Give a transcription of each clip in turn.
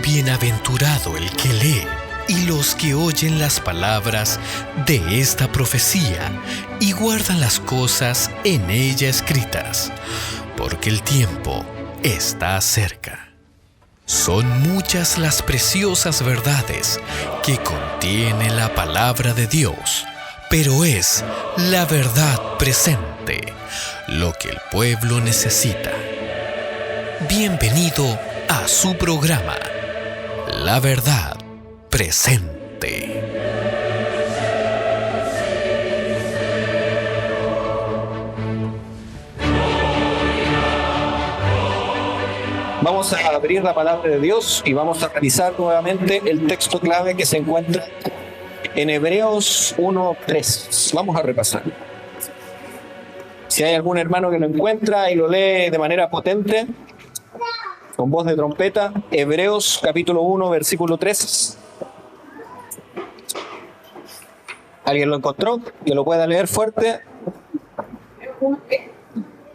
Bienaventurado el que lee y los que oyen las palabras de esta profecía y guardan las cosas en ella escritas, porque el tiempo está cerca. Son muchas las preciosas verdades que contiene la palabra de Dios, pero es la verdad presente lo que el pueblo necesita. Bienvenido a su programa, La Verdad Presente. Vamos a abrir la palabra de Dios y vamos a revisar nuevamente el texto clave que se encuentra en Hebreos 1:3. Vamos a repasar. Si hay algún hermano que lo encuentra y lo lee de manera potente, con voz de trompeta, Hebreos capítulo 1, versículo 3. ¿Alguien lo encontró? Que lo pueda leer fuerte.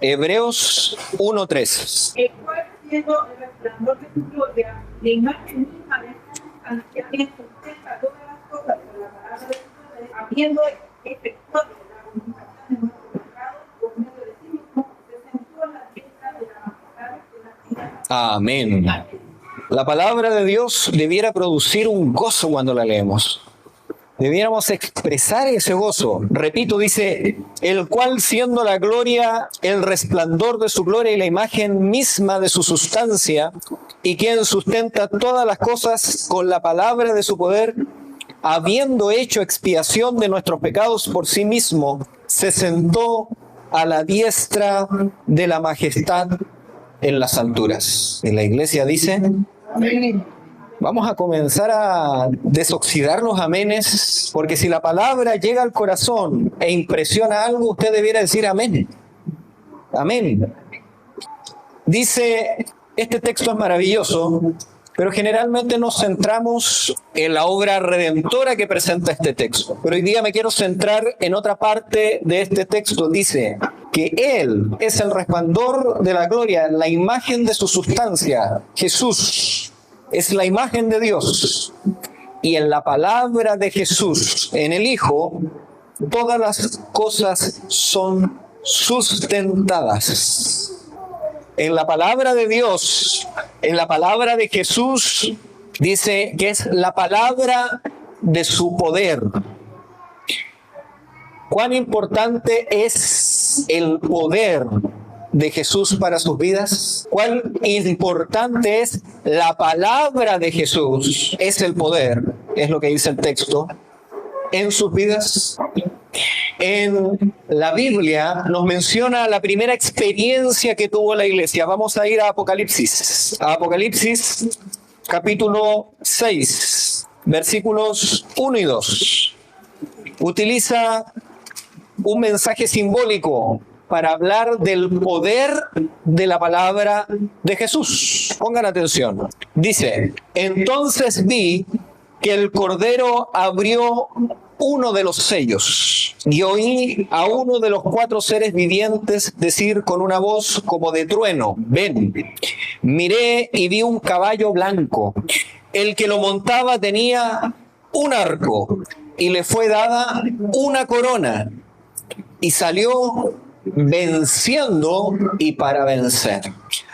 Hebreos 1:3. El cual, siendo el resplandor de su gloria, la imagen misma de su sustancia, sustenta todas las cosas por la palabra de su poder, habiendo efectuado la purificación de nuestros pecados por medio de sí mismo, se sentó a la diestra de la majestad de la tierra. Amén. La palabra de Dios debiera producir un gozo cuando la leemos. Debiéramos expresar ese gozo. Repito, dice, el cual siendo la gloria, el resplandor de su gloria y la imagen misma de su sustancia, y quien sustenta todas las cosas con la palabra de su poder, habiendo hecho expiación de nuestros pecados por sí mismo, se sentó a la diestra de la majestad en las alturas. En la iglesia dice... Vamos a comenzar a desoxidar los amenes, porque si la palabra llega al corazón e impresiona algo, usted debiera decir amén. Amén. Dice, este texto es maravilloso, pero generalmente nos centramos en la obra redentora que presenta este texto. Pero hoy día me quiero centrar en otra parte de este texto. Dice que Él es el resplandor de la gloria, la imagen de su sustancia, Jesús. Es la imagen de Dios. Y en la palabra de Jesús, en el Hijo, todas las cosas son sustentadas. En la palabra de Dios, en la palabra de Jesús, dice que es la palabra de su poder. ¿Cuán importante es el poder de Jesús para sus vidas? ¿Cuán importante es la palabra de Jesús? Es el poder, es lo que dice el texto, en sus vidas. En la Biblia nos menciona la primera experiencia que tuvo la iglesia. Vamos a ir a Apocalipsis. A Apocalipsis capítulo 6, versículos 1 y 2. Utiliza un mensaje simbólico para hablar del poder de la palabra de Jesús. Pongan atención. Dice, entonces vi que el Cordero abrió uno de los sellos y oí a uno de los 4 seres vivientes decir con una voz como de trueno, ven. Miré y vi un caballo blanco. El que lo montaba tenía un arco y le fue dada una corona y salió venciendo y para vencer.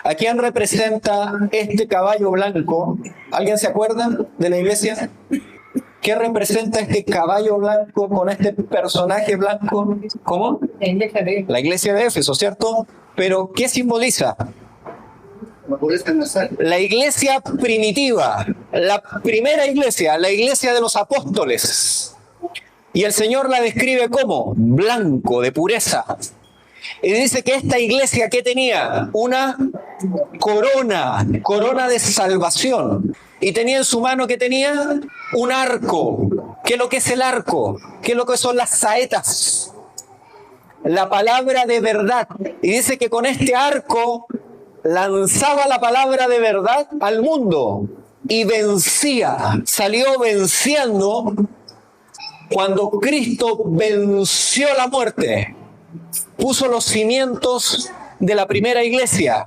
¿A quién representa este caballo blanco? ¿Alguien se acuerda de la iglesia? ¿Qué representa este caballo blanco con este personaje blanco? ¿Cómo? La iglesia de Éfeso, ¿cierto? Pero ¿qué simboliza? La iglesia primitiva, la primera iglesia, la iglesia de los apóstoles. Y el Señor la describe como blanco, de pureza. Y dice que esta iglesia, ¿qué tenía? Una corona de salvación. Y tenía en su mano, ¿qué tenía? Un arco. ¿Qué es lo que es el arco? ¿Qué es lo que son las saetas? La palabra de verdad. Y dice que con este arco lanzaba la palabra de verdad al mundo y vencía. Salió venciendo cuando Cristo venció la muerte. Puso los cimientos de la primera iglesia.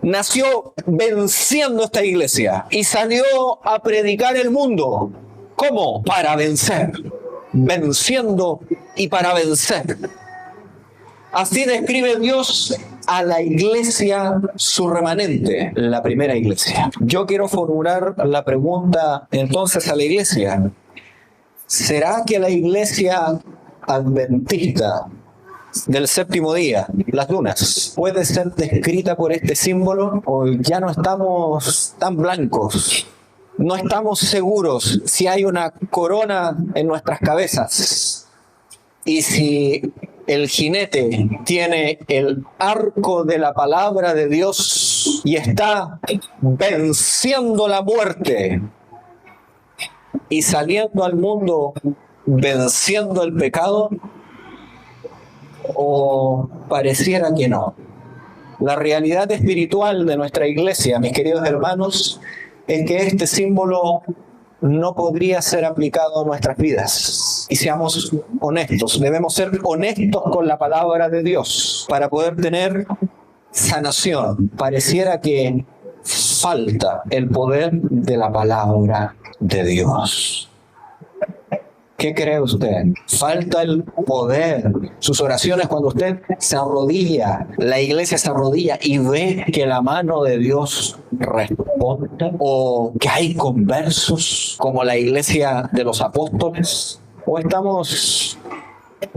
nació venciendo esta iglesia y salió a predicar el mundo. ¿Cómo? Para vencer. Venciendo y para vencer. Así describe Dios a la iglesia, su remanente, la primera iglesia. Yo quiero formular la pregunta entonces a la iglesia. ¿Será que la iglesia adventista del séptimo día, las lunas, puede ser descrita por este símbolo? ¿O ya no estamos tan blancos? No estamos seguros si hay una corona en nuestras cabezas y si el jinete tiene el arco de la palabra de Dios y está venciendo la muerte y saliendo al mundo venciendo el pecado, o pareciera que no. La realidad espiritual de nuestra iglesia, mis queridos hermanos, es que este símbolo no podría ser aplicado a nuestras vidas. Y seamos honestos, debemos ser honestos con la palabra de Dios para poder tener sanación. Pareciera que falta el poder de la palabra de Dios. ¿Qué cree usted? Falta el poder. Sus oraciones, cuando usted se arrodilla, la iglesia se arrodilla y ve que la mano de Dios responde, o que hay conversos como la iglesia de los apóstoles, o estamos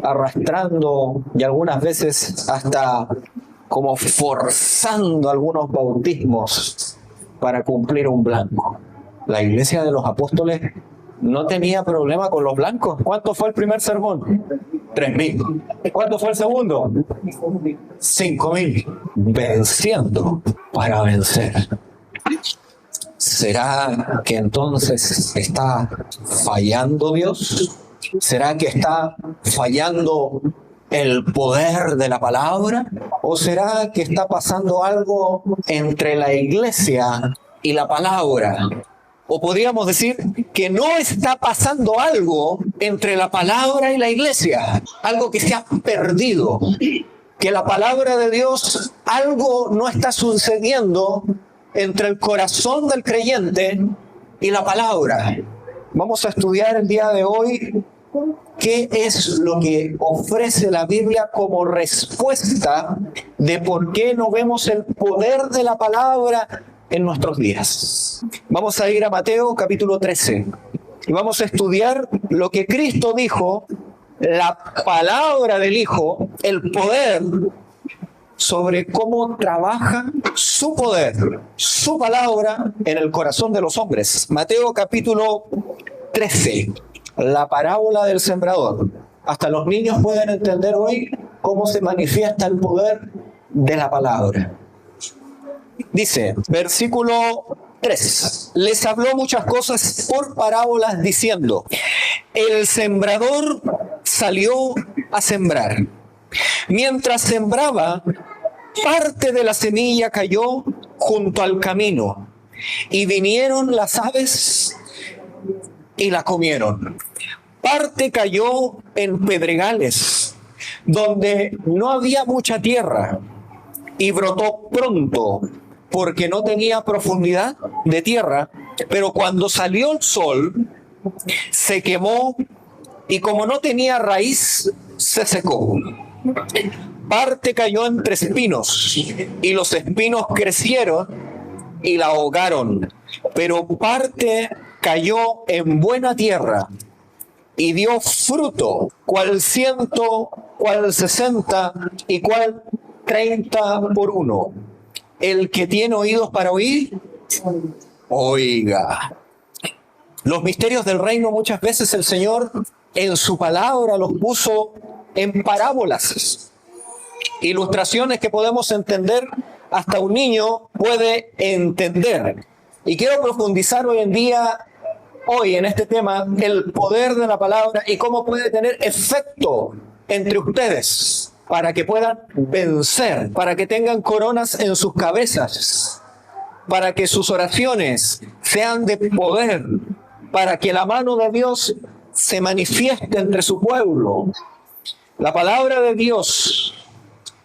arrastrando y algunas veces hasta como forzando algunos bautismos para cumplir un blanco. La iglesia de los apóstoles no tenía problema con los blancos. ¿Cuánto fue el primer sermón? 3,000. ¿Cuánto fue el segundo? 5,000. Venciendo para vencer. ¿Será que entonces está fallando Dios? ¿Será que está fallando el poder de la palabra? ¿O será que está pasando algo entre la iglesia y la palabra? O podríamos decir que no está pasando algo entre la palabra y la iglesia, algo que se ha perdido, que la palabra de Dios, algo no está sucediendo entre el corazón del creyente y la palabra. Vamos a estudiar el día de hoy qué es lo que ofrece la Biblia como respuesta de por qué no vemos el poder de la palabra en nuestros días. Vamos a ir a Mateo capítulo 13 y vamos a estudiar lo que Cristo dijo, la palabra del Hijo, el poder, sobre cómo trabaja su poder, su palabra en el corazón de los hombres. Mateo capítulo 13, la parábola del sembrador. Hasta los niños pueden entender hoy cómo se manifiesta el poder de la palabra. Dice, versículo 3, les habló muchas cosas por parábolas diciendo, el sembrador salió a sembrar. Mientras sembraba, parte de la semilla cayó junto al camino y vinieron las aves y la comieron. Parte cayó en pedregales, donde no había mucha tierra y brotó pronto, porque no tenía profundidad de tierra, pero cuando salió el sol, se quemó y como no tenía raíz, se secó. Parte cayó entre espinos y los espinos crecieron y la ahogaron, pero parte cayó en buena tierra y dio fruto, cual 100, cual 60 y cual 30 por uno. El que tiene oídos para oír, oiga. Los misterios del reino muchas veces el Señor en su palabra los puso en parábolas, ilustraciones que podemos entender, hasta un niño puede entender. Y quiero profundizar hoy en este tema, el poder de la palabra y cómo puede tener efecto entre ustedes, para que puedan vencer, para que tengan coronas en sus cabezas, para que sus oraciones sean de poder, para que la mano de Dios se manifieste entre su pueblo. La palabra de Dios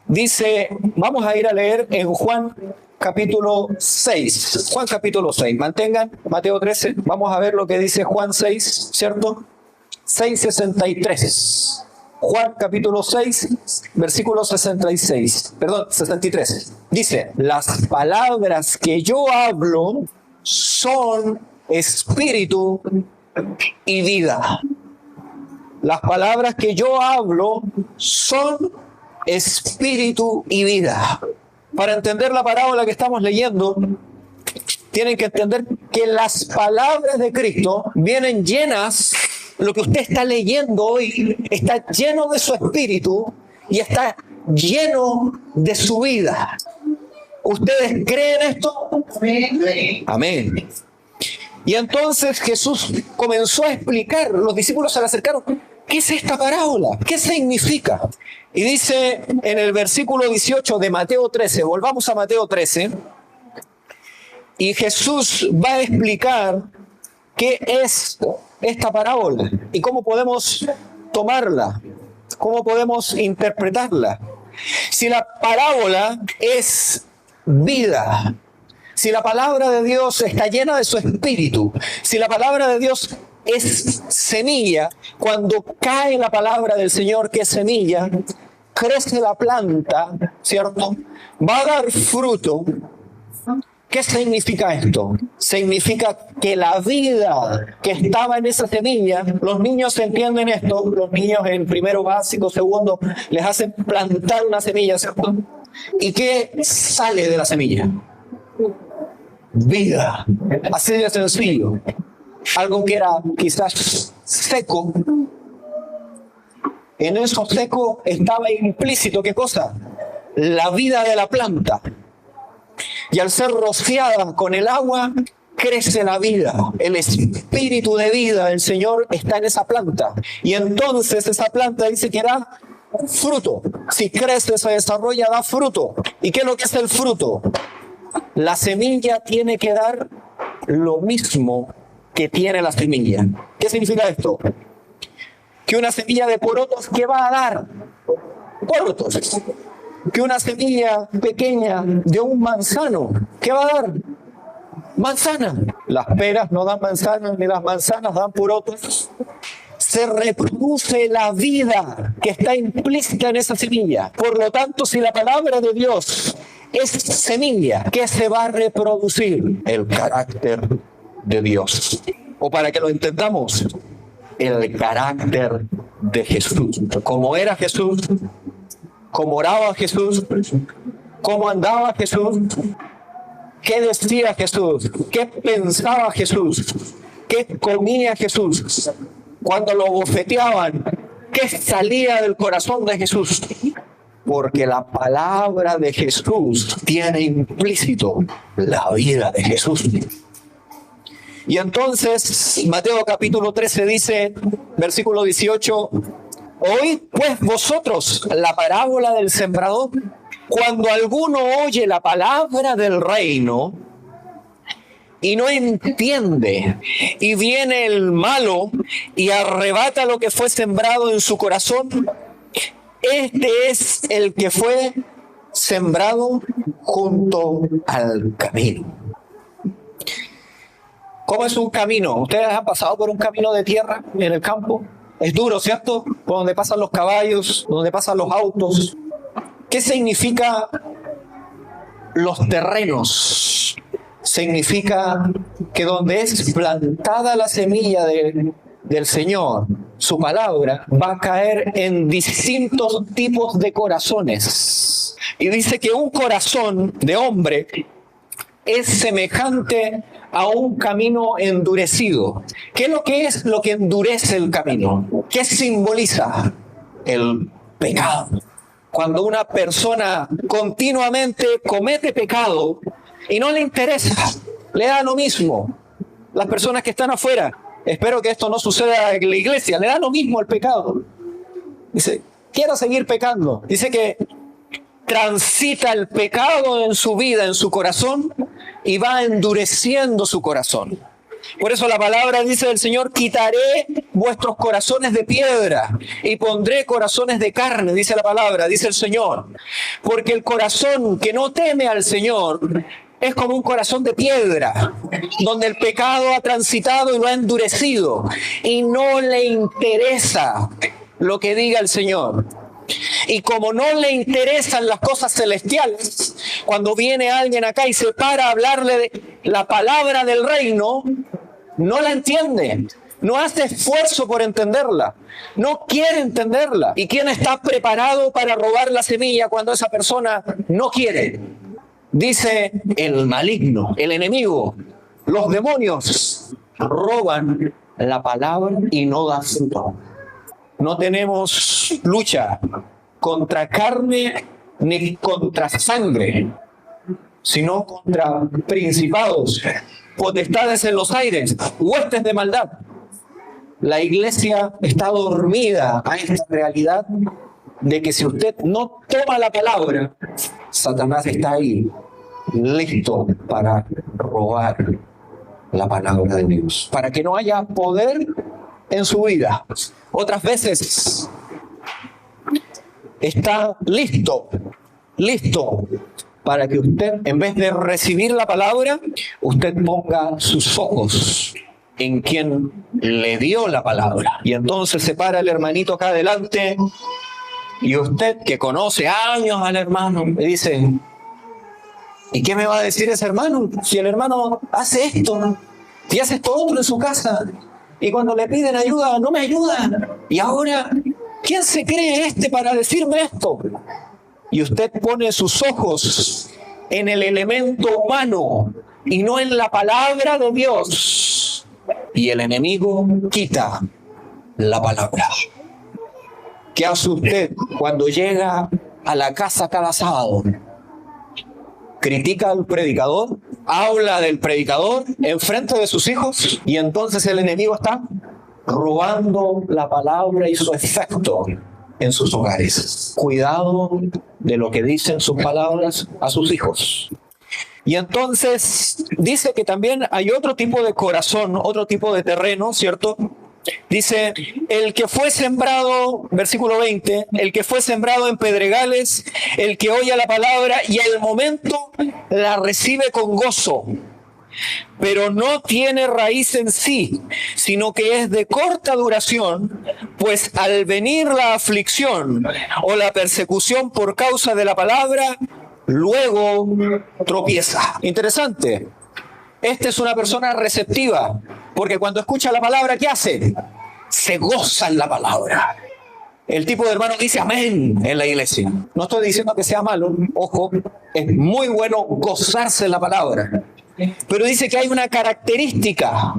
dice, vamos a ir a leer en Juan capítulo 6. Juan capítulo 6. Mantengan Mateo 13. Vamos a ver lo que dice Juan 6, ¿cierto? 6:63. Juan capítulo 6, versículo 63. Dice, las palabras que yo hablo son espíritu y vida. Las palabras que yo hablo son espíritu y vida. Para entender la parábola que estamos leyendo, tienen que entender que las palabras de Cristo vienen llenas. Lo que usted está leyendo hoy está lleno de su espíritu y está lleno de su vida. ¿Ustedes creen esto? Amén. Y entonces Jesús comenzó a explicar, los discípulos se le acercaron, ¿qué es esta parábola? ¿Qué significa? Y dice en el versículo 18 de Mateo 13, volvamos a Mateo 13, y Jesús va a explicar qué es esta parábola y cómo podemos tomarla, cómo podemos interpretarla. Si la parábola es vida, si la palabra de Dios está llena de su espíritu, si la palabra de Dios es semilla, cuando cae la palabra del Señor que es semilla, crece la planta, ¿cierto? Va a dar fruto. ¿Qué significa esto? Significa que la vida que estaba en esa semilla, los niños entienden esto, los niños en primero básico, segundo, les hacen plantar una semilla, ¿cierto? ¿Y qué sale de la semilla? Vida. Así de sencillo. Algo que era quizás seco. En eso seco estaba implícito, ¿qué cosa? La vida de la planta. Y al ser rociada con el agua, crece la vida. El espíritu de vida del Señor está en esa planta. Y entonces esa planta dice que da fruto. Si crece, se desarrolla, da fruto. ¿Y qué es lo que es el fruto? La semilla tiene que dar lo mismo que tiene la semilla. ¿Qué significa esto? Que una semilla de porotos, ¿qué va a dar? Porotos. Que una semilla pequeña de un manzano, ¿qué va a dar? Manzana. Las peras no dan manzanas, ni las manzanas dan porotos. Se reproduce la vida que está implícita en esa semilla. Por lo tanto, si la palabra de Dios es semilla, ¿qué se va a reproducir? El carácter de Dios. O para que lo entendamos, el carácter de Jesús. Como era Jesús, cómo oraba Jesús, cómo andaba Jesús, qué decía Jesús, qué pensaba Jesús, qué comía Jesús, cuando lo bofeteaban, qué salía del corazón de Jesús. Porque la palabra de Jesús tiene implícito la vida de Jesús. Y entonces Mateo capítulo 13 dice, versículo 18, oíd pues vosotros la parábola del sembrador. Cuando alguno oye la palabra del reino y no entiende, y viene el malo y arrebata lo que fue sembrado en su corazón, este es el que fue sembrado junto al camino. ¿Cómo es un camino? ¿Ustedes han pasado por un camino de tierra en el campo? Es duro, ¿cierto? Por donde pasan los caballos, donde pasan los autos. ¿Qué significa los terrenos? Significa que donde es plantada la semilla del Señor, su palabra, va a caer en distintos tipos de corazones. Y dice que un corazón de hombre es semejante a un camino endurecido. ¿Qué es lo que endurece el camino? ¿Qué simboliza? El pecado. Cuando una persona continuamente comete pecado y no le interesa, le da lo mismo. Las personas que están afuera, espero que esto no suceda en la iglesia, le da lo mismo el pecado. Dice, quiero seguir pecando. Dice que transita el pecado en su vida, en su corazón, y va endureciendo su corazón. Por eso la palabra dice del Señor: quitaré vuestros corazones de piedra y pondré corazones de carne, dice la palabra, dice el Señor. Porque el corazón que no teme al Señor es como un corazón de piedra, donde el pecado ha transitado y lo ha endurecido, y no le interesa lo que diga el Señor. Y como no le interesan las cosas celestiales, cuando viene alguien acá y se para a hablarle de la palabra del reino, no la entiende, no hace esfuerzo por entenderla, no quiere entenderla. ¿Y quién está preparado para robar la semilla cuando esa persona no quiere? Dice el maligno, el enemigo, los demonios roban la palabra y no dan fruto. No tenemos lucha contra carne ni contra sangre, sino contra principados, potestades en los aires, huestes de maldad. La iglesia está dormida a esta realidad de que si usted no toma la palabra, Satanás está ahí, listo para robar la palabra de Dios, para que no haya poder en su vida. Otras veces está listo para que usted, en vez de recibir la palabra, usted ponga sus ojos en quien le dio la palabra. Y entonces se para el hermanito acá adelante, y usted, que conoce años al hermano, le dice: ¿y qué me va a decir ese hermano? Si el hermano hace esto y hace esto otro en su casa, y cuando le piden ayuda, no me ayudan. Y ahora, ¿quién se cree para decirme esto? Y usted pone sus ojos en el elemento humano y no en la palabra de Dios. Y el enemigo quita la palabra. ¿Qué hace usted cuando llega a la casa cada sábado? Critica al predicador, habla del predicador en frente de sus hijos, y entonces el enemigo está robando la palabra y su efecto en sus hogares. Cuidado de lo que dicen sus palabras a sus hijos. Y entonces dice que también hay otro tipo de corazón, otro tipo de terreno, ¿cierto? Dice: el que fue sembrado, versículo 20, el que fue sembrado en pedregales, el que oye la palabra y al momento la recibe con gozo, pero no tiene raíz en sí, sino que es de corta duración, pues al venir la aflicción o la persecución por causa de la palabra, luego tropieza. Interesante. Esta es una persona receptiva, porque cuando escucha la palabra, ¿qué hace? Se goza en la palabra. El tipo de hermano dice amén en la iglesia. No estoy diciendo que sea malo, ojo, es muy bueno gozarse en la palabra. Pero dice que hay una característica.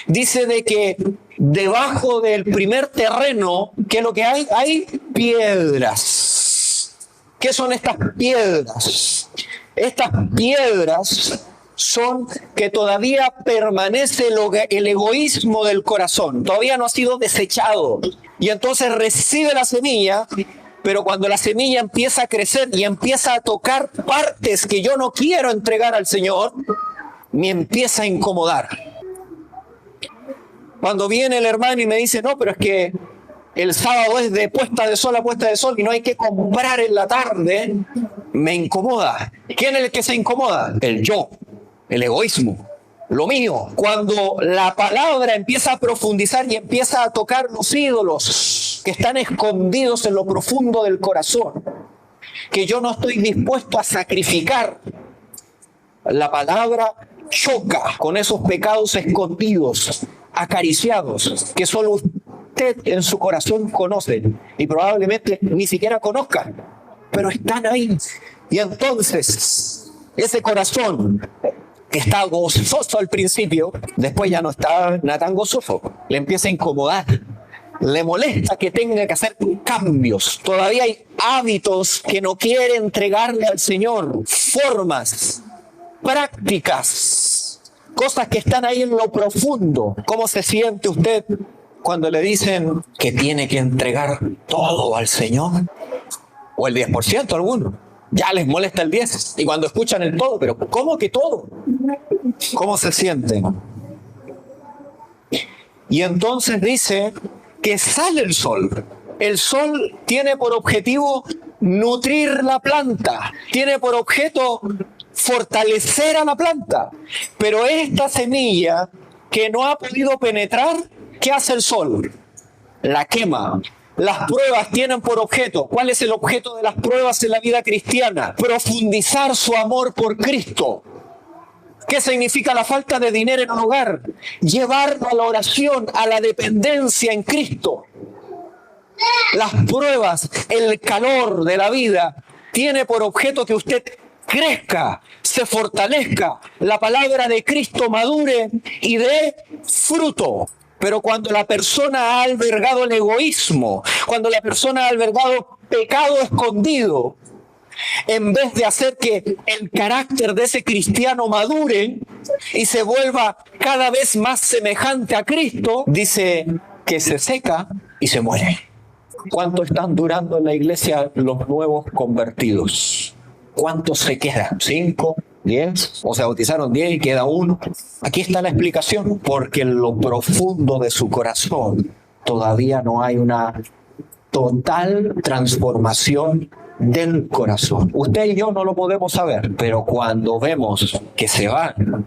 Dice de que debajo del primer terreno, ¿qué es lo que hay? Hay piedras. ¿Qué son estas piedras? Estas piedras son que todavía permanece el egoísmo del corazón, todavía no ha sido desechado, y entonces recibe la semilla, pero cuando la semilla empieza a crecer y empieza a tocar partes que yo no quiero entregar al Señor, me empieza a incomodar. Cuando viene el hermano y me dice: no, pero es que el sábado es de puesta de sol a puesta de sol y no hay que comprar en la tarde, me incomoda. ¿Quién es el que se incomoda? El yo. El egoísmo, lo mío. Cuando la palabra empieza a profundizar y empieza a tocar los ídolos que están escondidos en lo profundo del corazón, que yo no estoy dispuesto a sacrificar, la palabra choca con esos pecados escondidos, acariciados, que solo usted en su corazón conoce y probablemente ni siquiera conozca, pero están ahí. Y entonces ese corazón que está gozoso al principio, después ya no está nada tan gozoso, le empieza a incomodar, le molesta que tenga que hacer cambios. Todavía hay hábitos que no quiere entregarle al Señor, formas, prácticas, cosas que están ahí en lo profundo. ¿Cómo se siente usted cuando le dicen que tiene que entregar todo al Señor? O el 10% alguno. Ya les molesta el 10. Y cuando escuchan el todo, pero ¿cómo que todo? ¿Cómo se sienten? Y entonces dice que sale el sol. El sol tiene por objetivo nutrir la planta, tiene por objeto fortalecer a la planta. Pero esta semilla que no ha podido penetrar, ¿qué hace el sol? La quema. Las pruebas tienen por objeto. ¿Cuál es el objeto de las pruebas en la vida cristiana? Profundizar su amor por Cristo. ¿Qué significa la falta de dinero en el hogar? Llevarlo a la oración, a la dependencia en Cristo. Las pruebas, el calor de la vida, tiene por objeto que usted crezca, se fortalezca, la palabra de Cristo madure y dé fruto. Pero cuando la persona ha albergado el egoísmo, cuando la persona ha albergado pecado escondido, en vez de hacer que el carácter de ese cristiano madure y se vuelva cada vez más semejante a Cristo, dice que se seca y se muere. ¿Cuánto están durando en la iglesia los nuevos convertidos? ¿Cuántos se quedan? ¿5? ¿10? O se bautizaron 10 y queda uno. Aquí está la explicación. Porque en lo profundo de su corazón todavía no hay una total transformación del corazón. Usted y yo no lo podemos saber, pero cuando vemos que se van,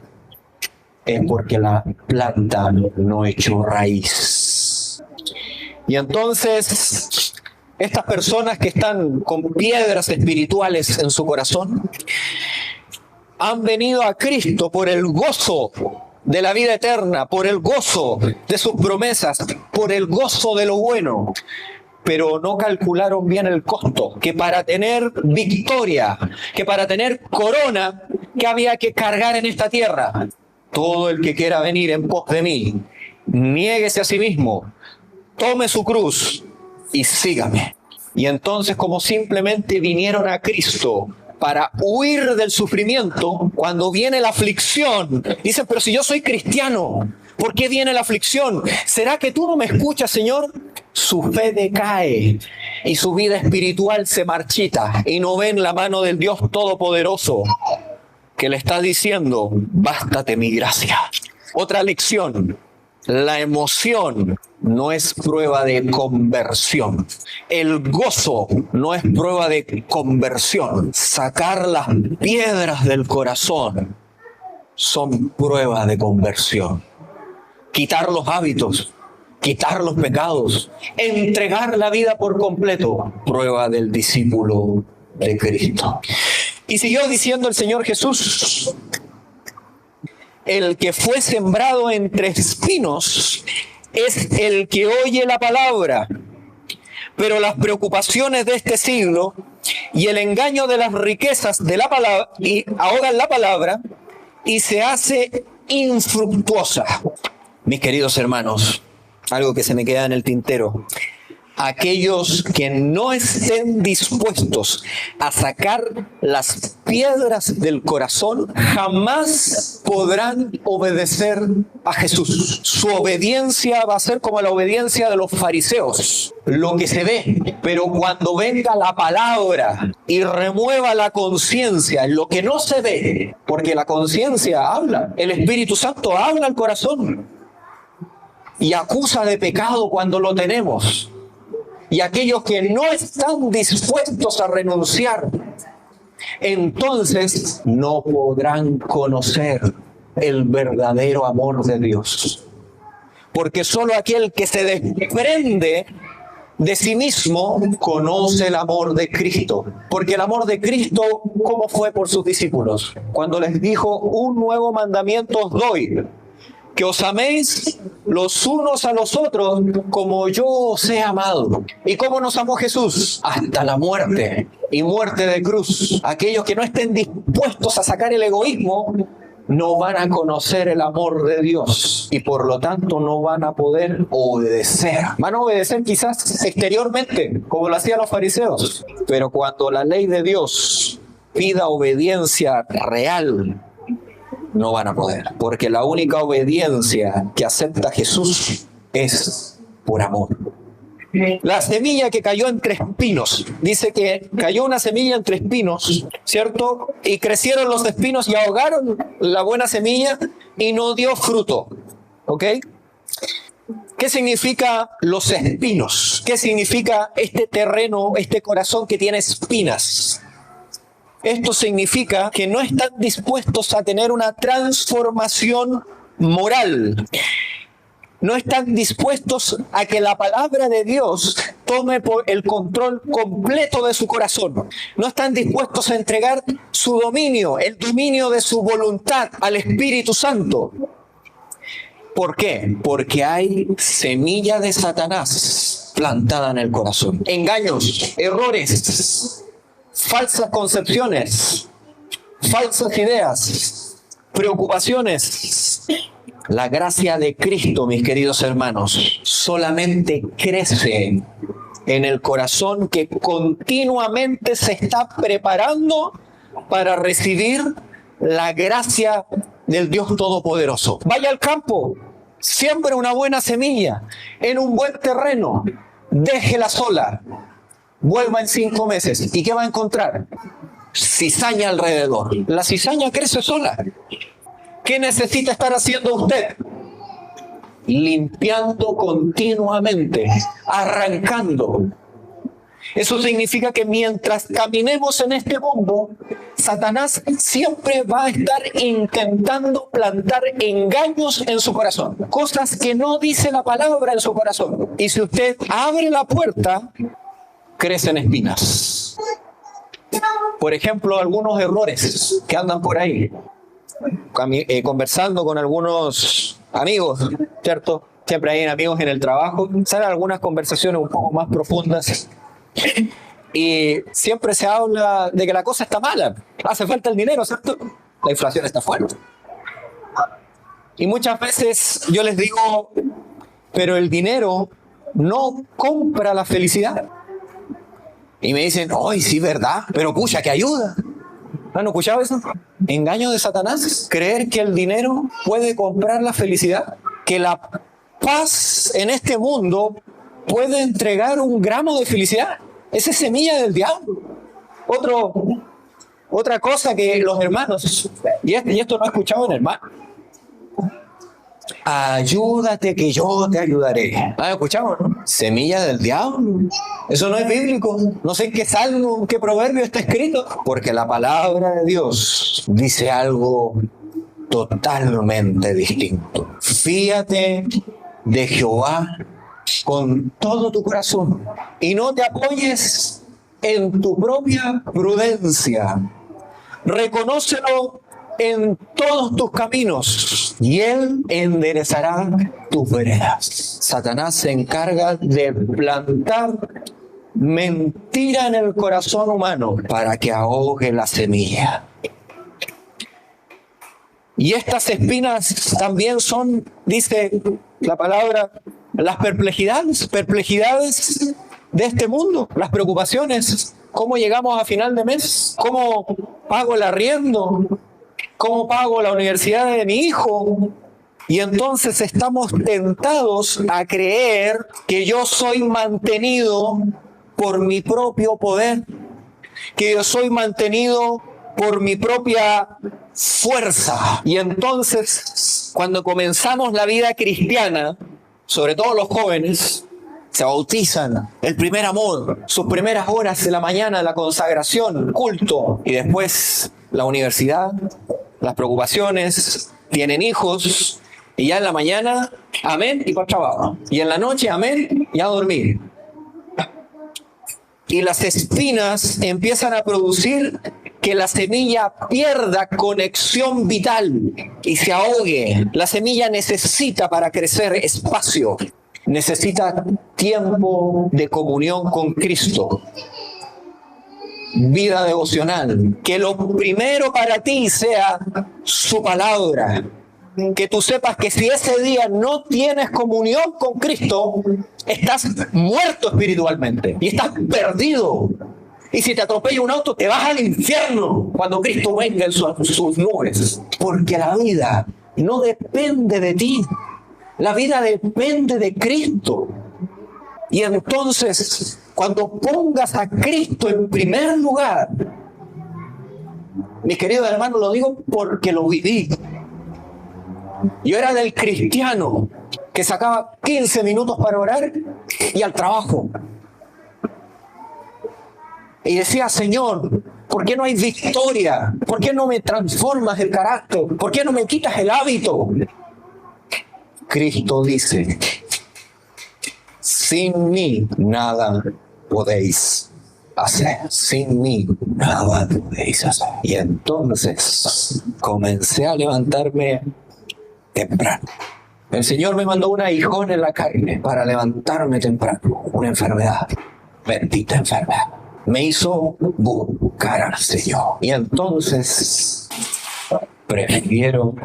es porque la planta no echó raíz. Y entonces, estas personas que están con piedras espirituales en su corazón, han venido a Cristo por el gozo de la vida eterna, por el gozo de sus promesas, por el gozo de lo bueno, pero no calcularon bien el costo, que para tener victoria, que para tener corona, que había que cargar en esta tierra. Todo el que quiera venir en pos de mí, niéguese a sí mismo, tome su cruz y sígame. Y entonces, como simplemente vinieron a Cristo para huir del sufrimiento, cuando viene la aflicción, dicen, pero si yo soy cristiano, ¿por qué viene la aflicción? ¿Será que tú no me escuchas, Señor? Su fe decae y su vida espiritual se marchita y no ven la mano del Dios Todopoderoso que le está diciendo, bástate mi gracia. Otra lección. La emoción no es prueba de conversión. El gozo no es prueba de conversión. Sacar las piedras del corazón son pruebas de conversión. Quitar los hábitos, quitar los pecados, entregar la vida por completo, prueba del discípulo de Cristo. Y siguió diciendo el Señor Jesús, el que fue sembrado entre espinos es el que oye la palabra, pero las preocupaciones de este siglo y el engaño de las riquezas de la palabra y ahogan la palabra y se hace infructuosa. Mis queridos hermanos, algo que se me queda en el tintero. Aquellos que no estén dispuestos a sacar las piedras del corazón jamás podrán obedecer a Jesús. Su obediencia va a ser como la obediencia de los fariseos, lo que se ve. Pero cuando venga la palabra y remueva la conciencia, lo que no se ve, porque la conciencia habla, el Espíritu Santo habla al corazón y acusa de pecado cuando lo tenemos. Y aquellos que no están dispuestos a renunciar, entonces no podrán conocer el verdadero amor de Dios. Porque solo aquel que se desprende de sí mismo conoce el amor de Cristo. Porque el amor de Cristo, ¿cómo fue por sus discípulos? Cuando les dijo, un nuevo mandamiento os doy, que os améis los unos a los otros como yo os he amado. ¿Y cómo nos amó Jesús? Hasta la muerte, y muerte de cruz. Aquellos que no estén dispuestos a sacar el egoísmo no van a conocer el amor de Dios y por lo tanto no van a poder obedecer. Van a obedecer quizás exteriormente, como lo hacían los fariseos, pero cuando la ley de Dios pida obediencia real, no van a poder, porque la única obediencia que acepta Jesús es por amor. La semilla que cayó entre espinos, dice que cayó una semilla entre espinos, ¿cierto? Y crecieron los espinos y ahogaron la buena semilla y no dio fruto, ¿ok? ¿Qué significa los espinos? ¿Qué significa este terreno, este corazón que tiene espinas? Esto significa que no están dispuestos a tener una transformación moral. No están dispuestos a que la palabra de Dios tome el control completo de su corazón. No están dispuestos a entregar su dominio, el dominio de su voluntad al Espíritu Santo. ¿Por qué? Porque hay semilla de Satanás plantada en el corazón. Engaños, errores, falsas concepciones, falsas ideas, preocupaciones. La gracia de Cristo, mis queridos hermanos, solamente crece en el corazón que continuamente se está preparando para recibir la gracia del Dios Todopoderoso. Vaya al campo, siembre una buena semilla en un buen terreno, déjela sola, vuelva en 5 meses. ¿Y qué va a encontrar? Cizaña alrededor. La cizaña crece sola. ¿Qué necesita estar haciendo usted? Limpiando continuamente, arrancando. Eso significa que mientras caminemos en este mundo, Satanás siempre va a estar intentando plantar engaños en su corazón. Cosas que no dice la palabra en su corazón. Y si usted abre la puerta, crecen espinas. Por ejemplo, algunos errores que andan por ahí. Conversando con algunos amigos, ¿cierto? Siempre hay amigos en el trabajo. Salen algunas conversaciones un poco más profundas. Y siempre se habla de que la cosa está mala. Hace falta el dinero, ¿cierto? La inflación está fuerte. Y muchas veces yo les digo, pero el dinero no compra la felicidad. Y me dicen, ¡ay, sí, verdad! Pero pucha, que ayuda. ¿No escuchado eso? Engaño de Satanás. Creer que el dinero puede comprar la felicidad. Que la paz en este mundo puede entregar un gramo de felicidad. Esa es semilla del diablo. Otra cosa que los hermanos, y esto no he escuchado en hermano. Ayúdate que yo te ayudaré. ¿Han escuchado, no? Semilla del diablo. Eso no es bíblico. No sé en qué salmo, en qué proverbio está escrito. Porque la palabra de Dios dice algo totalmente distinto. Fíate de Jehová con todo tu corazón y no te apoyes en tu propia prudencia. Reconócelo en todos tus caminos y Él enderezará tus veredas. Satanás se encarga de plantar mentira en el corazón humano para que ahogue la semilla. Y estas espinas también son, dice la palabra, las perplejidades de este mundo, las preocupaciones. ¿Cómo llegamos a final de mes? ¿Cómo pago el arriendo? ¿Cómo pago la universidad de mi hijo? Y entonces estamos tentados a creer que yo soy mantenido por mi propio poder, que yo soy mantenido por mi propia fuerza. Y entonces, cuando comenzamos la vida cristiana, sobre todo los jóvenes, se bautizan, el primer amor, sus primeras horas de la mañana, la consagración, culto, y después la universidad, las preocupaciones, tienen hijos, y ya en la mañana, amén, y para el trabajo. Y en la noche, amén, y a dormir. Y las espinas empiezan a producir que la semilla pierda conexión vital y se ahogue. La semilla necesita para crecer espacio, necesita tiempo de comunión con Cristo, vida devocional, que lo primero para ti sea su palabra. Que tú sepas que si ese día no tienes comunión con Cristo, estás muerto espiritualmente y estás perdido. Y si te atropella un auto, te vas al infierno cuando Cristo venga en sus nubes. Porque la vida no depende de ti. La vida depende de Cristo. Y entonces, cuando pongas a Cristo en primer lugar, mis queridos hermanos, lo digo porque lo viví. Yo era del cristiano que sacaba 15 minutos para orar y al trabajo. Y decía, Señor, ¿por qué no hay victoria? ¿Por qué no me transformas el carácter? ¿Por qué no me quitas el hábito? Cristo dice, sin mí nada podéis hacer. Sin mí nada podéis hacer. Y entonces comencé a levantarme temprano. El Señor me mandó un aguijón en la carne para levantarme temprano. Una enfermedad, bendita enfermedad. Me hizo buscar al Señor. Y entonces prefiero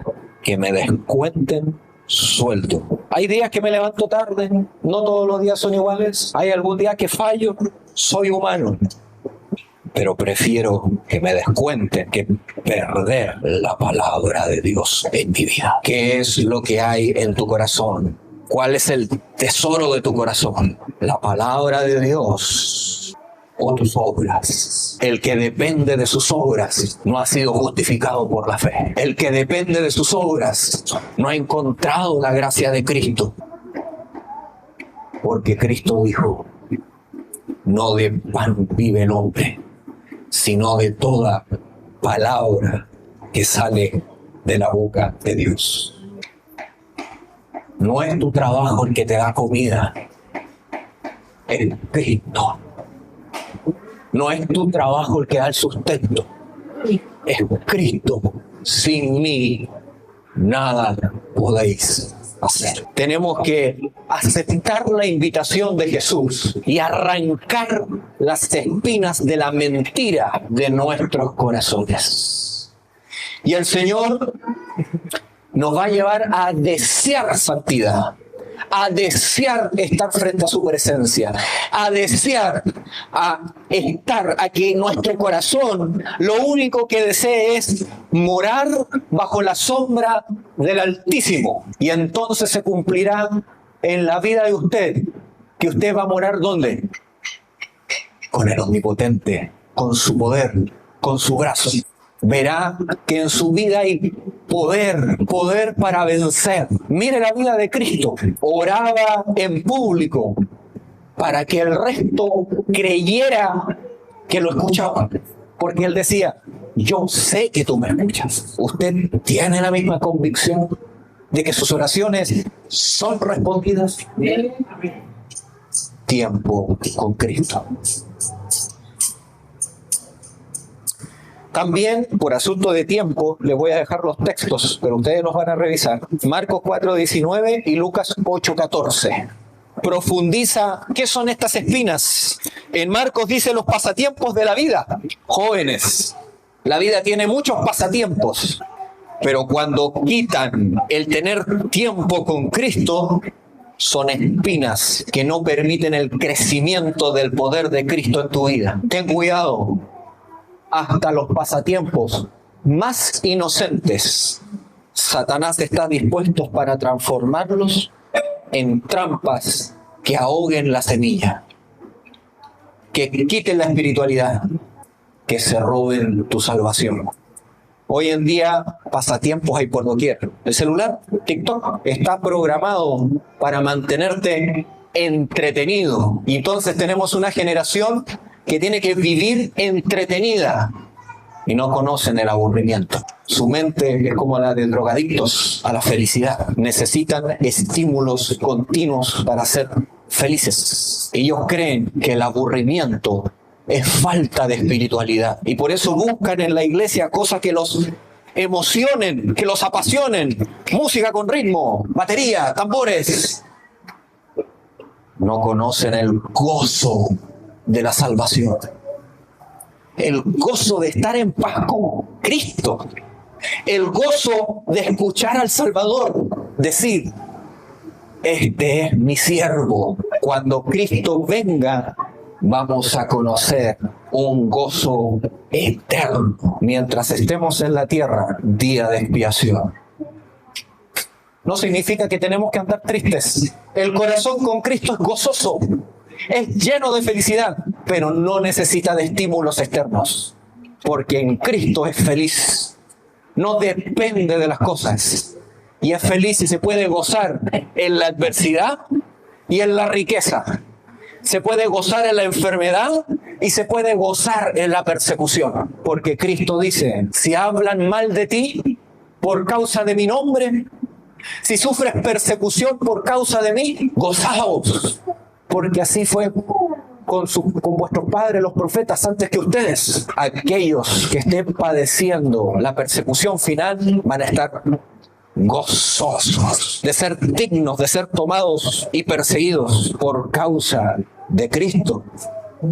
que me descuenten sueldo. Hay días que me levanto tarde, no todos los días son iguales. Hay algún día que fallo, soy humano. Pero prefiero que me descuenten que perder la palabra de Dios en mi vida. ¿Qué es lo que hay en tu corazón? ¿Cuál es el tesoro de tu corazón? La palabra de Dios o tus obras. El que depende de sus obras no ha sido justificado por la fe. El que depende de sus obras no ha encontrado la gracia de Cristo. Porque Cristo dijo, no de pan vive el hombre, sino de toda palabra que sale de la boca de Dios. No es tu trabajo el que te da comida, es Cristo. No es tu trabajo el que da el sustento, es Cristo. Sin mí nada podéis hacer. Tenemos que aceptar la invitación de Jesús y arrancar las espinas de la mentira de nuestros corazones. Y el Señor nos va a llevar a desear santidad, a desear estar frente a su presencia, a desear a que nuestro corazón lo único que desee es morar bajo la sombra del Altísimo. Y entonces se cumplirá en la vida de usted que usted va a morar ¿dónde? Con el Omnipotente, con su poder, con su brazo. Verá que en su vida hay poder para vencer. Mire la vida de Cristo. Oraba en público para que el resto creyera que lo escuchaba. Porque él decía, yo sé que tú me escuchas. Usted tiene la misma convicción de que sus oraciones son respondidas. Tiempo con Cristo. También, por asunto de tiempo, les voy a dejar los textos, pero ustedes los van a revisar. Marcos 4:19 y Lucas 8:14. Profundiza, ¿qué son estas espinas? En Marcos dice los pasatiempos de la vida. Jóvenes, la vida tiene muchos pasatiempos, pero cuando quitan el tener tiempo con Cristo, son espinas que no permiten el crecimiento del poder de Cristo en tu vida. Ten cuidado. Hasta los pasatiempos más inocentes, Satanás está dispuesto para transformarlos en trampas que ahoguen la semilla, que quiten la espiritualidad, que se roben tu salvación. Hoy en día, pasatiempos hay por doquier. El celular, TikTok, está programado para mantenerte entretenido. Y entonces tenemos una generación que tiene que vivir entretenida y no conocen el aburrimiento. Su mente es como la de drogadictos a la felicidad. Necesitan estímulos continuos para ser felices. Ellos creen que el aburrimiento es falta de espiritualidad y por eso buscan en la iglesia cosas que los emocionen, que los apasionen. Música con ritmo, batería, tambores. No conocen el gozo de la salvación, el gozo de estar en paz con Cristo, el gozo de escuchar al Salvador decir, este es mi siervo. Cuando Cristo venga, vamos a conocer un gozo eterno mientras estemos en la tierra, día de expiación. No significa que tenemos que andar tristes. El corazón con Cristo es gozoso. Es lleno de felicidad, pero no necesita de estímulos externos, porque en Cristo es feliz. No depende de las cosas. y es feliz y se puede gozar en la adversidad y en la riqueza. Se puede gozar en la enfermedad y se puede gozar en la persecución. Porque Cristo dice, si hablan mal de ti por causa de mi nombre, si sufres persecución por causa de mí, gozaos. Porque así fue con vuestros padres, los profetas, antes que ustedes. Aquellos que estén padeciendo la persecución final van a estar gozosos de ser dignos, de ser tomados y perseguidos por causa de Cristo.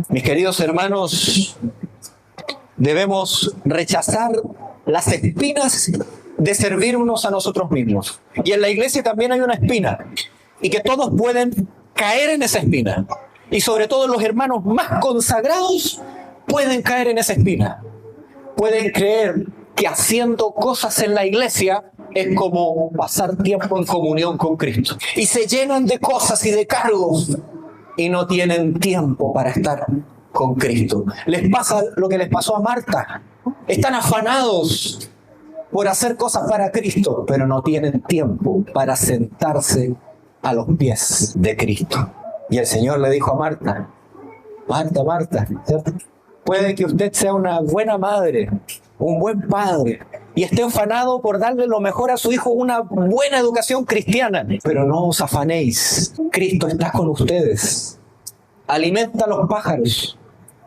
Mis queridos hermanos, debemos rechazar las espinas de servirnos a nosotros mismos. Y en la iglesia también hay una espina, y que todos pueden caer en esa espina. Y sobre todo los hermanos más consagrados pueden caer en esa espina. Pueden creer que haciendo cosas en la iglesia es como pasar tiempo en comunión con Cristo. Y se llenan de cosas y de cargos y no tienen tiempo para estar con Cristo. Les pasa lo que les pasó a Marta. Están afanados por hacer cosas para Cristo, pero no tienen tiempo para sentarse a los pies de Cristo. Y el Señor le dijo a Marta, Marta, Marta, ¿cierto? Puede que usted sea una buena madre, un buen padre, y esté afanado por darle lo mejor a su hijo, una buena educación cristiana. Pero no os afanéis, Cristo está con ustedes. Alimenta a los pájaros,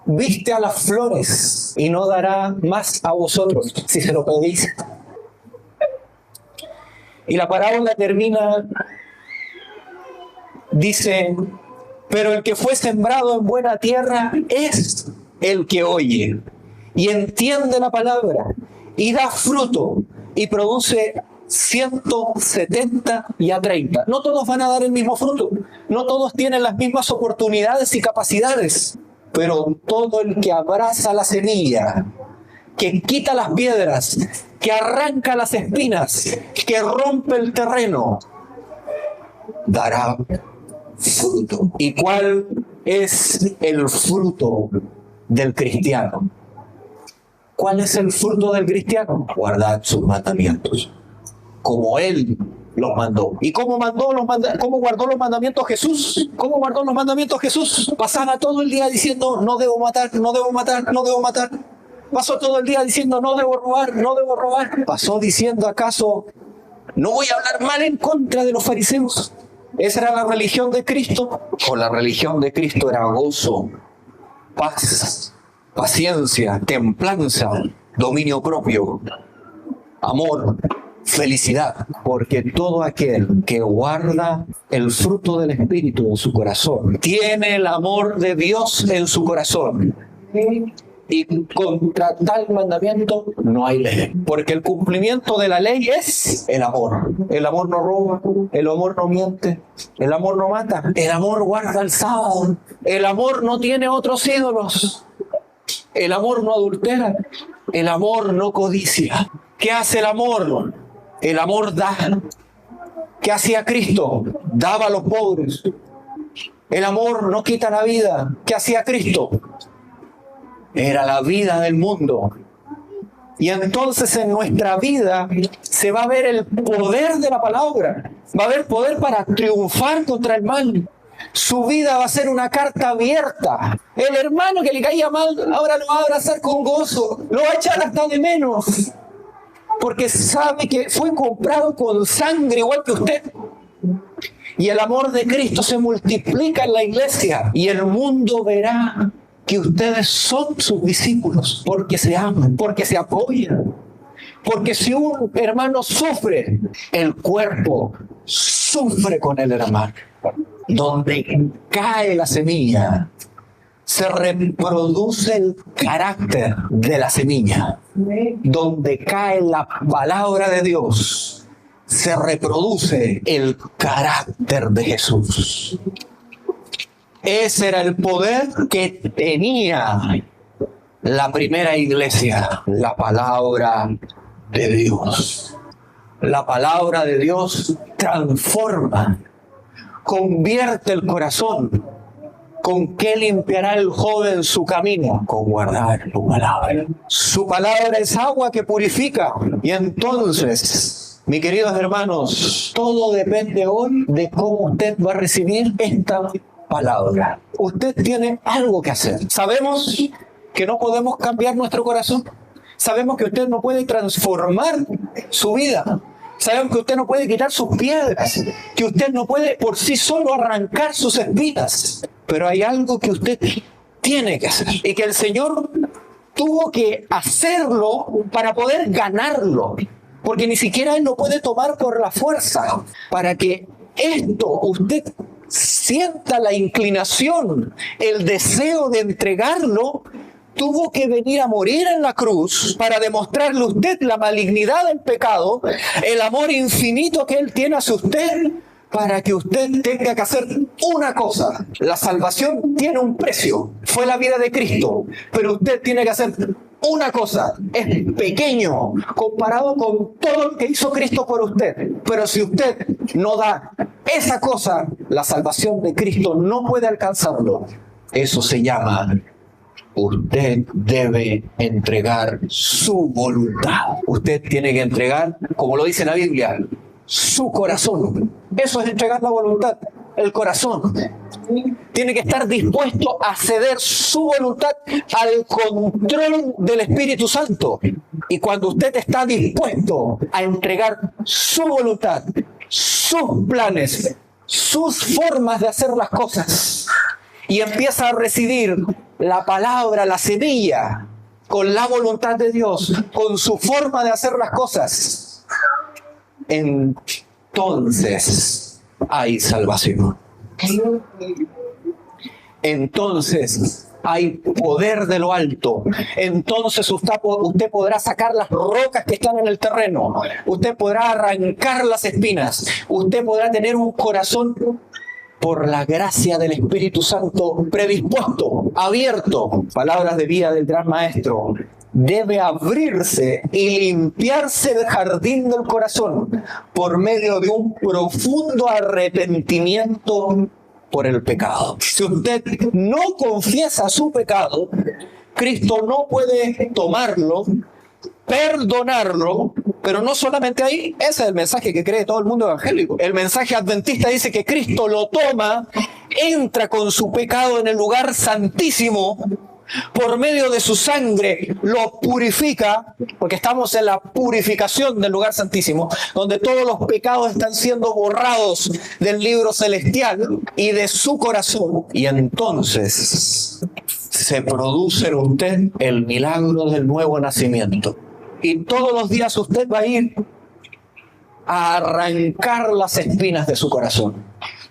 viste a las flores, y no dará más a vosotros si se lo pedís. Y la parábola termina, dice, pero el que fue sembrado en buena tierra es el que oye y entiende la palabra y da fruto y produce 170 y a 30. No todos van a dar el mismo fruto, no todos tienen las mismas oportunidades y capacidades, pero todo el que abraza la semilla, que quita las piedras, que arranca las espinas, que rompe el terreno, dará fruto. ¿Y cuál es el fruto del cristiano? ¿Cuál es el fruto del cristiano? Guardad sus mandamientos, como Él los mandó. ¿Y cómo guardó los mandamientos Jesús? ¿Cómo guardó los mandamientos Jesús? Pasaba todo el día diciendo, no debo matar, no debo matar, no debo matar. Pasó todo el día diciendo, no debo robar, no debo robar. Pasó diciendo, ¿acaso no voy a hablar mal en contra de los fariseos? ¿Esa era la religión de Cristo? O la religión de Cristo era gozo, paz, paciencia, templanza, dominio propio, amor, felicidad. Porque todo aquel que guarda el fruto del Espíritu en su corazón tiene el amor de Dios en su corazón. Y contra tal mandamiento no hay ley. Porque el cumplimiento de la ley es el amor. El amor no roba, el amor no miente, el amor no mata, el amor guarda el sábado, el amor no tiene otros ídolos, el amor no adultera, el amor no codicia. ¿Qué hace el amor? El amor da. ¿Qué hacía Cristo? Daba a los pobres. El amor no quita la vida. ¿Qué hacía Cristo? Era la vida del mundo. Y entonces en nuestra vida se va a ver el poder de la palabra. Va a haber poder para triunfar contra el mal. Su vida va a ser una carta abierta. El hermano que le caía mal ahora lo va a abrazar con gozo. Lo va a echar hasta de menos. Porque sabe que fue comprado con sangre igual que usted. Y el amor de Cristo se multiplica en la iglesia. Y el mundo verá que ustedes son sus discípulos, porque se aman, porque se apoyan. Porque si un hermano sufre, el cuerpo sufre con el hermano. Donde cae la semilla, se reproduce el carácter de la semilla. Donde cae la palabra de Dios, se reproduce el carácter de Jesús. Ese era el poder que tenía la primera iglesia, la palabra de Dios. La palabra de Dios transforma, convierte el corazón. ¿Con qué limpiará el joven su camino? Con guardar tu palabra. Su palabra es agua que purifica. Y entonces mis queridos hermanos, todo depende hoy de cómo usted va a recibir esta palabra. Usted tiene algo que hacer. Sabemos que no podemos cambiar nuestro corazón. Sabemos que usted no puede transformar su vida. Sabemos que usted no puede quitar sus piedras, que usted no puede por sí solo arrancar sus espinas. Pero hay algo que usted tiene que hacer y que el Señor tuvo que hacerlo para poder ganarlo. Porque ni siquiera Él lo puede tomar por la fuerza. Para que esto usted sienta la inclinación, el deseo de entregarlo, tuvo que venir a morir en la cruz para demostrarle a usted la malignidad del pecado, el amor infinito que Él tiene hacia usted, para que usted tenga que hacer una cosa. La salvación tiene un precio, fue la vida de Cristo, pero usted tiene que hacer una cosa. Es pequeño comparado con todo lo que hizo Cristo por usted, pero si usted no da esa cosa, la salvación de Cristo no puede alcanzarlo. Eso se llama: usted debe entregar su voluntad. Usted tiene que entregar, como lo dice la Biblia, su corazón. Eso es entregar la voluntad, el corazón. Tiene que estar dispuesto a ceder su voluntad al control del Espíritu Santo. Y cuando usted está dispuesto a entregar su voluntad, sus planes, sus formas de hacer las cosas, y empieza a recibir la palabra, la semilla, con la voluntad de Dios, con su forma de hacer las cosas, entonces hay salvación. Entonces hay poder de lo alto. Entonces usted podrá sacar las rocas que están en el terreno. Usted podrá arrancar las espinas. Usted podrá tener un corazón, por la gracia del Espíritu Santo, predispuesto, abierto. Palabras de vida del gran maestro. Debe abrirse y limpiarse el jardín del corazón por medio de un profundo arrepentimiento por el pecado. Si usted no confiesa su pecado, Cristo no puede tomarlo, perdonarlo. Pero no solamente ahí, ese es el mensaje que cree todo el mundo evangélico. El mensaje adventista dice que Cristo lo toma, entra con su pecado en el lugar santísimo, por medio de su sangre lo purifica, porque estamos en la purificación del lugar santísimo, donde todos los pecados están siendo borrados del libro celestial y de su corazón. Y entonces se produce en usted el milagro del nuevo nacimiento. Y todos los días usted va a ir a arrancar las espinas de su corazón.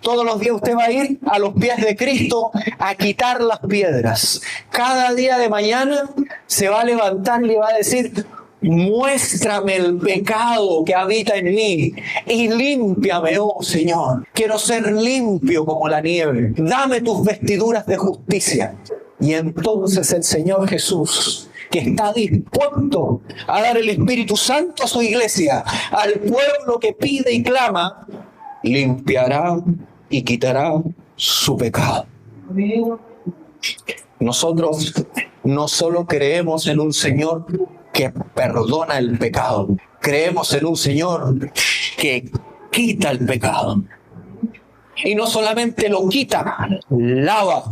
Todos los días usted va a ir a los pies de Cristo a quitar las piedras. Cada día de mañana se va a levantar y le va a decir: muéstrame el pecado que habita en mí y límpiame, oh Señor. Quiero ser limpio como la nieve. Dame tus vestiduras de justicia. Y entonces el Señor Jesús, que está dispuesto a dar el Espíritu Santo a su iglesia, al pueblo que pide y clama, limpiará y quitará su pecado. Nosotros no solo creemos en un Señor que perdona el pecado, creemos en un Señor que quita el pecado. Y no solamente lo quita, lava,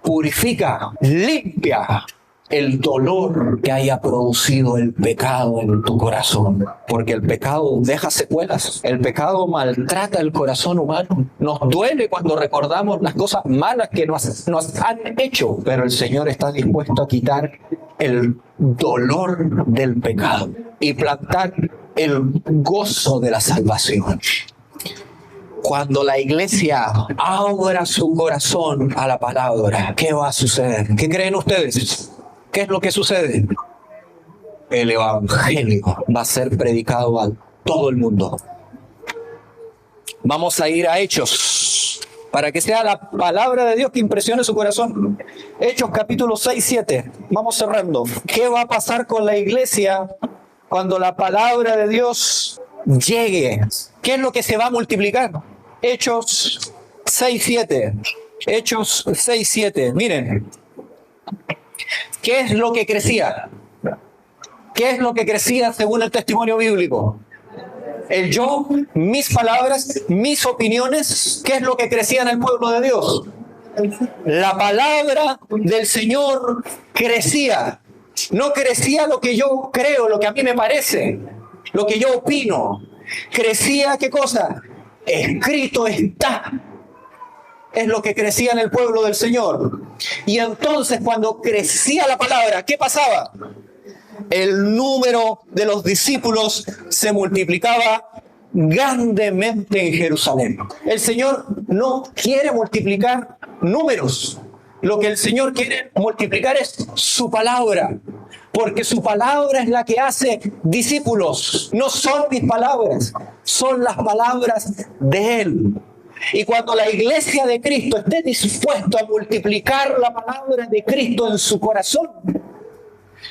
purifica, limpia el dolor que haya producido el pecado en tu corazón. Porque el pecado deja secuelas. El pecado maltrata el corazón humano. Nos duele cuando recordamos las cosas malas que nos han hecho. Pero el Señor está dispuesto a quitar el dolor del pecado y plantar el gozo de la salvación. Cuando la iglesia abra su corazón a la palabra, ¿qué va a suceder? ¿Qué creen ustedes? ¿Qué es lo que sucede? El evangelio va a ser predicado a todo el mundo. Vamos a ir a Hechos, para que sea la palabra de Dios que impresione su corazón. Hechos capítulo 6, 7. Vamos cerrando. ¿Qué va a pasar con la iglesia cuando la palabra de Dios llegue? ¿Qué es lo que se va a multiplicar? Hechos 6, 7. Hechos 6, 7. Miren. ¿Qué es lo que crecía? ¿Qué es lo que crecía según el testimonio bíblico? El yo, mis palabras, mis opiniones. ¿Qué es lo que crecía en el pueblo de Dios? La palabra del Señor crecía. No crecía lo que yo creo, lo que a mí me parece, lo que yo opino. Crecía, ¿qué cosa? Escrito está. Es lo que crecía en el pueblo del Señor. Y entonces cuando crecía la palabra, ¿qué pasaba? El número de los discípulos se multiplicaba grandemente en Jerusalén. El Señor no quiere multiplicar números. Lo que el Señor quiere multiplicar es su palabra, porque su palabra es la que hace discípulos. No son mis palabras, son las palabras de Él. Y cuando la iglesia de Cristo esté dispuesta a multiplicar la palabra de Cristo en su corazón,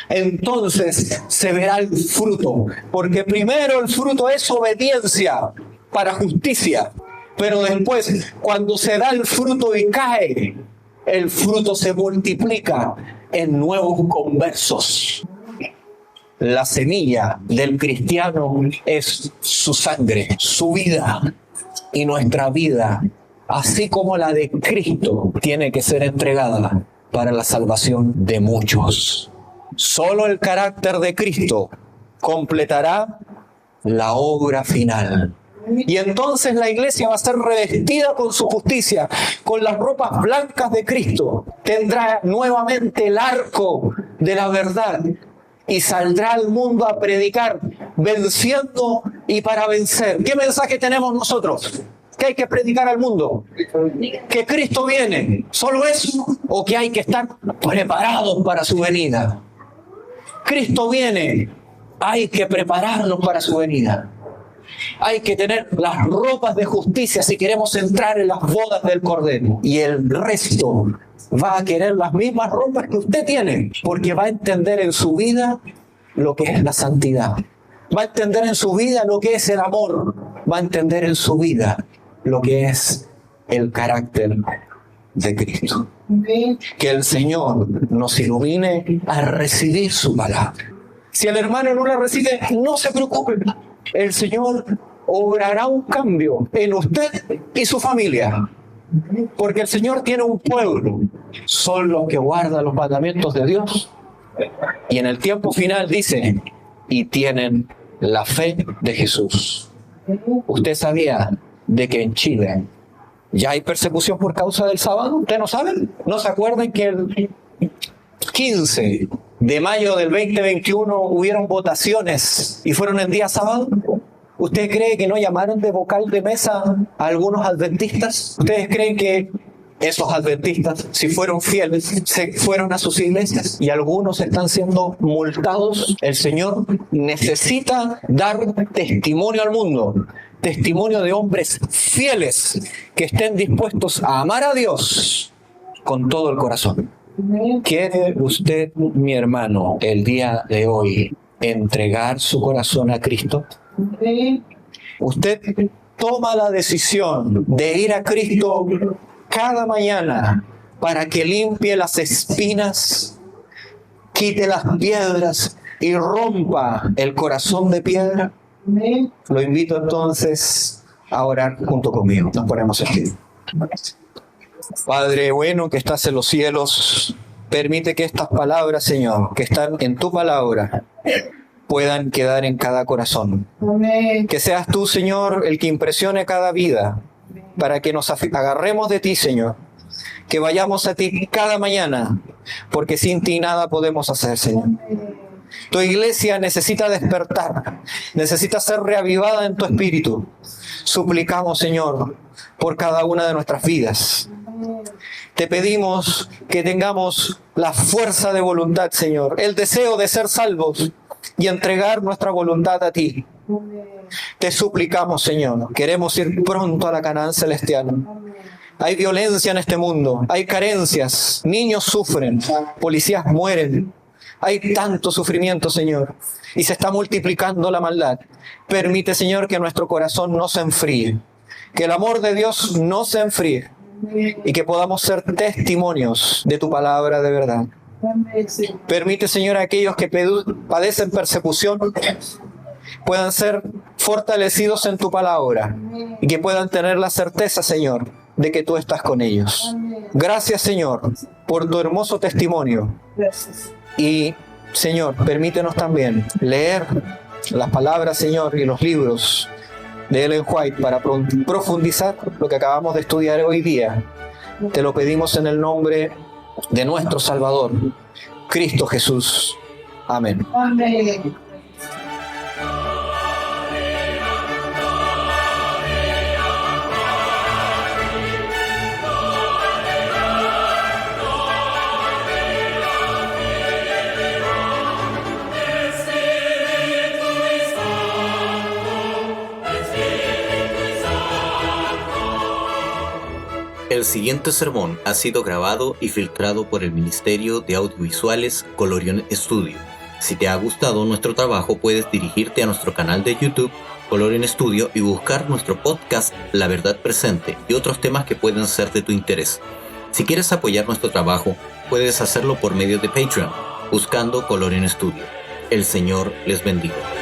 entonces se verá el fruto. Porque primero el fruto es obediencia para justicia. Pero después, cuando se da el fruto y cae, el fruto se multiplica en nuevos conversos. La semilla del cristiano es su sangre, su vida. Y nuestra vida, así como la de Cristo, tiene que ser entregada para la salvación de muchos. Solo el carácter de Cristo completará la obra final. Y entonces la iglesia va a ser revestida con su justicia, con las ropas blancas de Cristo. Tendrá nuevamente el arco de la verdad y saldrá al mundo a predicar, venciendo y para vencer. ¿Qué mensaje tenemos nosotros? ¿Que hay que predicar al mundo? ¿Que Cristo viene? ¿Solo eso? ¿O que hay que estar preparados para su venida? Cristo viene, hay que prepararnos para su venida. Hay que tener las ropas de justicia si queremos entrar en las bodas del Cordero. Y el resto va a querer las mismas ropas que usted tiene, porque va a entender en su vida lo que es la santidad. Va a entender en su vida lo que es el amor. Va a entender en su vida lo que es el carácter de Cristo. Que el Señor nos ilumine a recibir su palabra. Si el hermano no la recibe, no se preocupe. El Señor obrará un cambio en usted y su familia. Porque el Señor tiene un pueblo. Son los que guardan los mandamientos de Dios. Y en el tiempo final dice, y tienen la fe de Jesús. ¿Usted sabía de que en Chile ya hay persecución por causa del sábado? ¿Usted no sabe? ¿No se acuerdan que el 15 de mayo del 2021 hubieron votaciones y fueron en día sábado? ¿Usted cree que no llamaron de vocal de mesa a algunos adventistas? ¿Ustedes creen que esos adventistas, si fueron fieles, se fueron a sus iglesias y algunos están siendo multados? El Señor necesita dar testimonio al mundo, testimonio de hombres fieles que estén dispuestos a amar a Dios con todo el corazón. ¿Quiere usted, mi hermano, el día de hoy entregar su corazón a Cristo? Usted toma la decisión de ir a Cristo cada mañana para que limpie las espinas, quite las piedras y rompa el corazón de piedra. Lo invito entonces a orar junto conmigo. Nos ponemos en pie. Padre bueno que estás en los cielos, permite que estas palabras, Señor, que están en tu palabra, puedan quedar en cada corazón. Que seas tú, Señor, el que impresione cada vida, para que nos agarremos de ti, Señor. Que vayamos a ti cada mañana, porque sin ti nada podemos hacer, Señor. Tu iglesia necesita despertar, necesita ser reavivada en tu espíritu. Suplicamos, Señor, por cada una de nuestras vidas. Te pedimos que tengamos la fuerza de voluntad, Señor, el deseo de ser salvos y entregar nuestra voluntad a ti. Te suplicamos, Señor, queremos ir pronto a la Canaán celestial. Hay violencia en este mundo, hay carencias, niños sufren, policías mueren. Hay tanto sufrimiento, Señor, y se está multiplicando la maldad. Permite, Señor, que nuestro corazón no se enfríe, que el amor de Dios no se enfríe y que podamos ser testimonios de tu palabra de verdad. Permite, Señor, a aquellos que padecen persecución puedan ser fortalecidos en tu palabra y que puedan tener la certeza, Señor, de que tú estás con ellos. Gracias, Señor, por tu hermoso testimonio. Y, Señor, permítenos también leer las palabras, Señor, y los libros de Ellen White para profundizar lo que acabamos de estudiar hoy día. Te lo pedimos en el nombre de nuestro Salvador, Cristo Jesús. Amén. Amén. El siguiente sermón ha sido grabado y filtrado por el Ministerio de Audiovisuales Colorion Studio. Si te ha gustado nuestro trabajo, puedes dirigirte a nuestro canal de YouTube, Colorion Studio, y buscar nuestro podcast La Verdad Presente y otros temas que pueden ser de tu interés. Si quieres apoyar nuestro trabajo, puedes hacerlo por medio de Patreon, buscando Colorion Studio. El Señor les bendiga.